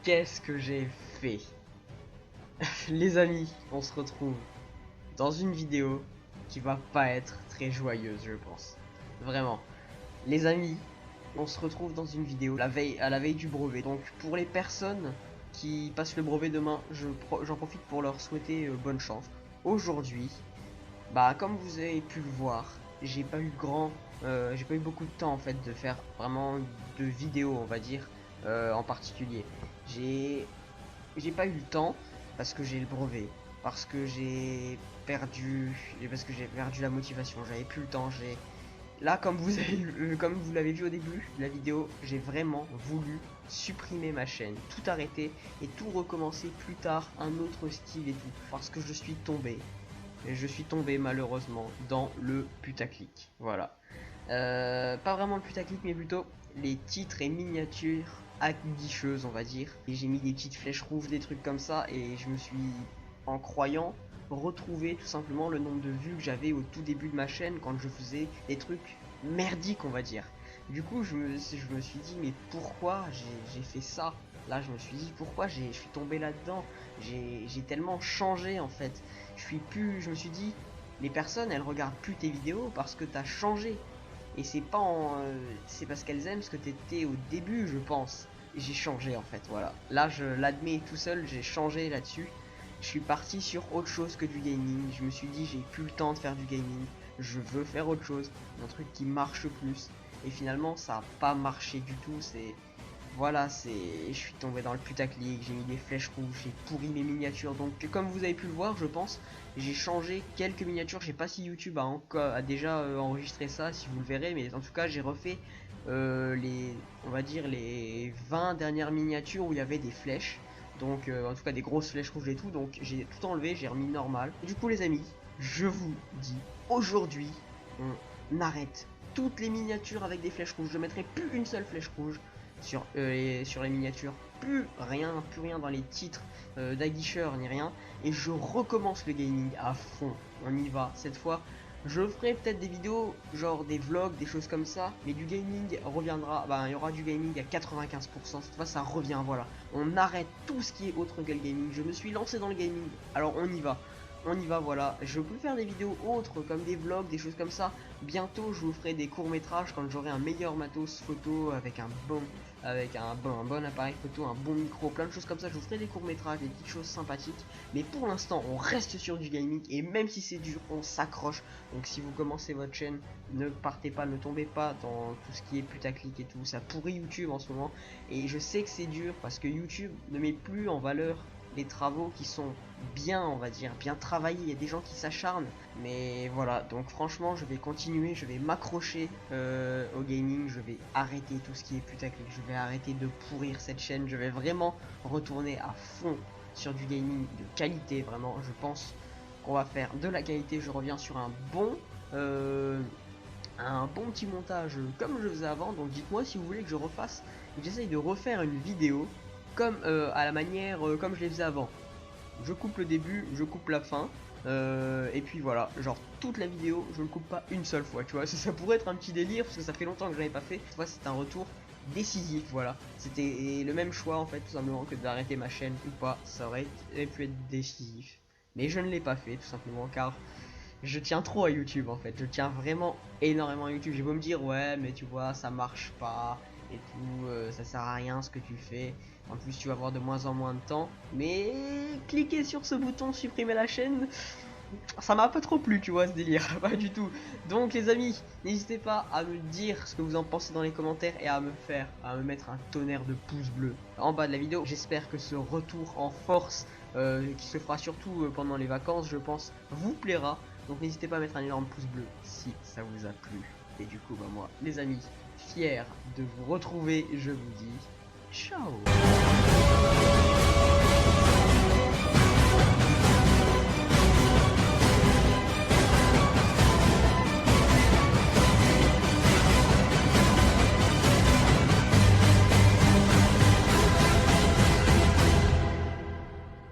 qu'est-ce que j'ai fait? Les amis, on se retrouve dans une vidéo qui va pas être très joyeuse, je pense. Vraiment. Les amis, on se retrouve dans une vidéo à la veille du brevet. Donc pour les personnes qui passent le brevet demain, j'en profite pour leur souhaiter bonne chance. Aujourd'hui, comme vous avez pu le voir, j'ai pas eu beaucoup de temps en fait de faire vraiment de vidéos, on va dire, en particulier. J'ai pas eu le temps parce que j'ai le brevet, parce que parce que j'ai perdu la motivation, j'avais plus le temps. Là, comme vous l'avez vu au début de la vidéo, j'ai vraiment voulu supprimer ma chaîne, tout arrêter et tout recommencer plus tard, un autre style et tout, parce que je suis tombé. Et je suis tombé malheureusement dans le putaclic. Voilà. Pas vraiment le putaclic, mais plutôt les titres et miniatures aguicheuses, on va dire. Et j'ai mis des petites flèches rouges, des trucs comme ça, et je me suis, en croyant, retrouvé tout simplement le nombre de vues que j'avais au tout début de ma chaîne quand je faisais des trucs merdiques, on va dire. Du coup, je me suis dit, mais pourquoi j'ai fait ça? Là, je me suis dit, pourquoi je suis tombé là-dedans? J'ai tellement changé en fait. Je me suis dit, les personnes elles regardent plus tes vidéos parce que t'as changé. Et c'est pas c'est parce qu'elles aiment ce que t'étais au début, je pense. Et j'ai changé en fait, voilà. Là, je l'admets tout seul, j'ai changé là-dessus. Je suis parti sur autre chose que du gaming. Je me suis dit, j'ai plus le temps de faire du gaming. Je veux faire autre chose, un truc qui marche plus. Et finalement, ça a pas marché du tout. Je suis tombé dans le putaclic, j'ai mis des flèches rouges, j'ai pourri mes miniatures. Donc comme vous avez pu le voir, je pense, j'ai changé quelques miniatures. Je sais pas si YouTube a déjà enregistré ça, si vous le verrez, mais en tout cas j'ai refait on va dire les 20 dernières miniatures où il y avait des flèches. Donc en tout cas des grosses flèches rouges et tout. Donc j'ai tout enlevé, j'ai remis normal. Et du coup les amis, je vous dis, aujourd'hui, on arrête toutes les miniatures avec des flèches rouges. Je mettrai plus une seule flèche rouge sur les miniatures, plus rien dans les titres d'aguicheur ni rien, et je recommence le gaming à fond. On y va cette fois. Je ferai peut-être des vidéos genre des vlogs, des choses comme ça, mais du gaming reviendra. Il y aura du gaming à 95%. Cette fois ça revient. Voilà, on arrête tout ce qui est autre que le gaming. Je me suis lancé dans le gaming, alors on y va. Voilà. Je peux faire des vidéos autres comme des vlogs, des choses comme ça. Bientôt, je vous ferai des courts-métrages quand j'aurai un meilleur matos photo avec un bon appareil photo, un bon micro, plein de choses comme ça. Je vous ferai des courts-métrages, des petites choses sympathiques. Mais pour l'instant, on reste sur du gaming et même si c'est dur, on s'accroche. Donc si vous commencez votre chaîne, ne partez pas, ne tombez pas dans tout ce qui est putaclic et tout. Ça pourrit YouTube en ce moment. Et je sais que c'est dur parce que YouTube ne met plus en valeur les travaux qui sont bien, on va dire, bien travaillés. Il y a des gens qui s'acharnent, mais voilà. Donc franchement, je vais continuer, je vais m'accrocher au gaming, je vais arrêter tout ce qui est putaclic, je vais arrêter de pourrir cette chaîne, je vais vraiment retourner à fond sur du gaming de qualité. Vraiment, je pense qu'on va faire de la qualité. Je reviens sur un bon petit montage comme je faisais avant. Donc dites-moi si vous voulez que je refasse, j'essaye de refaire une vidéo comme à la manière comme je les faisais avant. Je coupe le début, je coupe la fin, et puis voilà, genre toute la vidéo, je ne coupe pas une seule fois, tu vois. Ça pourrait être un petit délire parce que ça fait longtemps que je l'avais pas fait. Cette fois, c'est un retour décisif, voilà. C'était le même choix en fait, tout simplement, que d'arrêter ma chaîne ou pas. Ça aurait pu être décisif, mais je ne l'ai pas fait, tout simplement, car je tiens trop à YouTube en fait. Je tiens vraiment énormément à YouTube. J'ai beau me dire, ouais, mais tu vois, ça marche pas et tout, ça sert à rien ce que tu fais. En plus, tu vas avoir de moins en moins de temps. Mais cliquer sur ce bouton supprimer la chaîne, ça m'a pas trop plu, tu vois, ce délire. Pas du tout. Donc les amis, n'hésitez pas à me dire ce que vous en pensez dans les commentaires et à me mettre un tonnerre de pouces bleus en bas de la vidéo. J'espère que ce retour en force qui se fera surtout pendant les vacances, je pense, vous plaira. Donc n'hésitez pas à mettre un énorme pouce bleu si ça vous a plu. Et du coup, moi, les amis, fier de vous retrouver, je vous dis ciao.